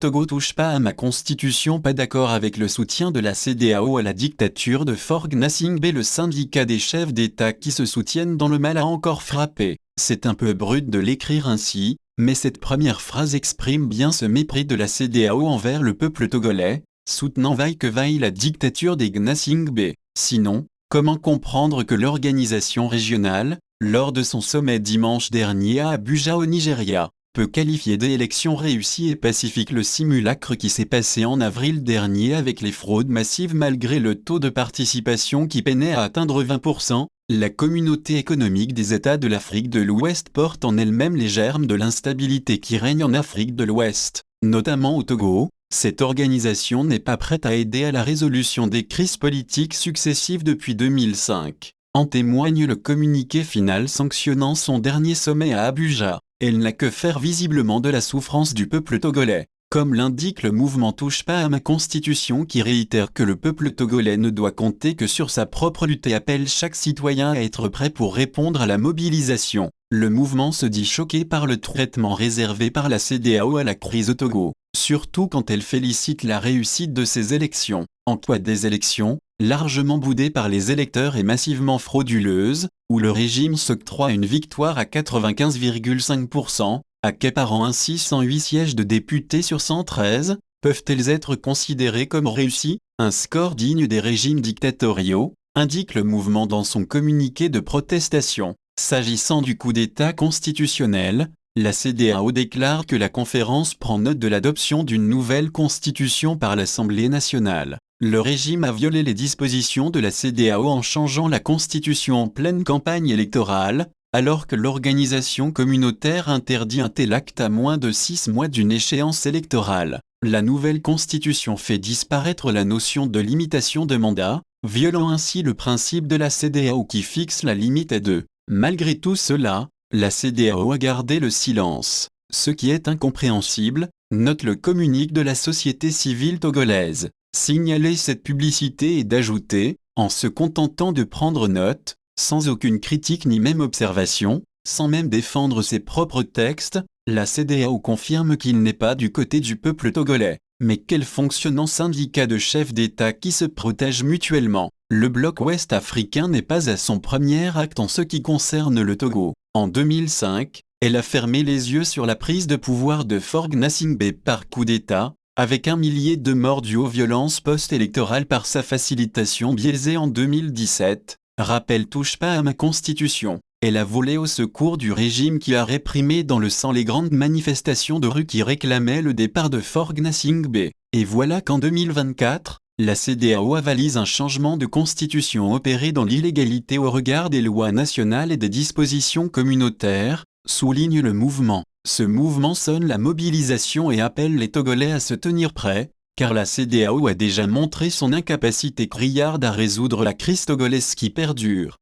Togo touche pas à ma constitution. Pas d'accord avec le soutien de la CEDEAO à la dictature de Faure Gnassingbé. Le syndicat des chefs d'État qui se soutiennent dans le mal a encore frappé. C'est un peu brut de l'écrire ainsi, mais cette première phrase exprime bien ce mépris de la CEDEAO envers le peuple togolais, soutenant vaille que vaille la dictature des Gnassingbé. Sinon, comment comprendre que l'organisation régionale, lors de son sommet dimanche dernier à Abuja au Nigeria, peut qualifier d'élection réussie et pacifique le simulacre qui s'est passé en avril dernier avec les fraudes massives malgré le taux de participation qui peinait à atteindre 20%, la communauté économique des États de l'Afrique de l'Ouest porte en elle-même les germes de l'instabilité qui règne en Afrique de l'Ouest, notamment au Togo. Cette organisation n'est pas prête à aider à la résolution des crises politiques successives depuis 2005. En témoigne le communiqué final sanctionnant son dernier sommet à Abuja. Elle n'a que faire visiblement de la souffrance du peuple togolais. Comme l'indique le mouvement Touche pas à ma constitution qui réitère que le peuple togolais ne doit compter que sur sa propre lutte et appelle chaque citoyen à être prêt pour répondre à la mobilisation. Le mouvement se dit choqué par le traitement réservé par la CEDEAO à la crise au Togo, surtout quand elle félicite la réussite de ces élections. En quoi des élections, largement boudées par les électeurs et massivement frauduleuses, où le régime s'octroie une victoire à 95,5%, accaparant ainsi 108 sièges de députés sur 113, peuvent-elles être considérées comme réussies, un score digne des régimes dictatoriaux, indique le mouvement dans son communiqué de protestation. S'agissant du coup d'État constitutionnel, la CEDEAO déclare que la conférence prend note de l'adoption d'une nouvelle constitution par l'Assemblée nationale. Le régime a violé les dispositions de la CEDEAO en changeant la constitution en pleine campagne électorale, alors que l'organisation communautaire interdit un tel acte à moins de 6 mois d'une échéance électorale. La nouvelle constitution fait disparaître la notion de limitation de mandat, violant ainsi le principe de la CEDEAO qui fixe la limite à 2. Malgré tout cela, la CEDEAO a gardé le silence, ce qui est incompréhensible, note le communiqué de la société civile togolaise. Signaler cette publicité et d'ajouter, en se contentant de prendre note, sans aucune critique ni même observation, sans même défendre ses propres textes, la CEDEAO confirme qu'il n'est pas du côté du peuple togolais. Mais quel fonctionnant syndicat de chefs d'État qui se protègent mutuellement. Le bloc ouest africain n'est pas à son premier acte en ce qui concerne le Togo. En 2005, elle a fermé les yeux sur la prise de pouvoir de Faure Gnassingbé par coup d'État, avec 1 millier de morts dues aux violences post-électorales par sa facilitation biaisée en 2017, rappelle Touche pas à ma constitution. Elle a volé au secours du régime qui a réprimé dans le sang les grandes manifestations de rue qui réclamaient le départ de Faure Gnassingbé. Et voilà qu'en 2024, la CEDEAO avalise un changement de constitution opéré dans l'illégalité au regard des lois nationales et des dispositions communautaires, souligne le mouvement. Ce mouvement sonne la mobilisation et appelle les Togolais à se tenir prêts, car la CEDEAO a déjà montré son incapacité criarde à résoudre la crise togolaise qui perdure.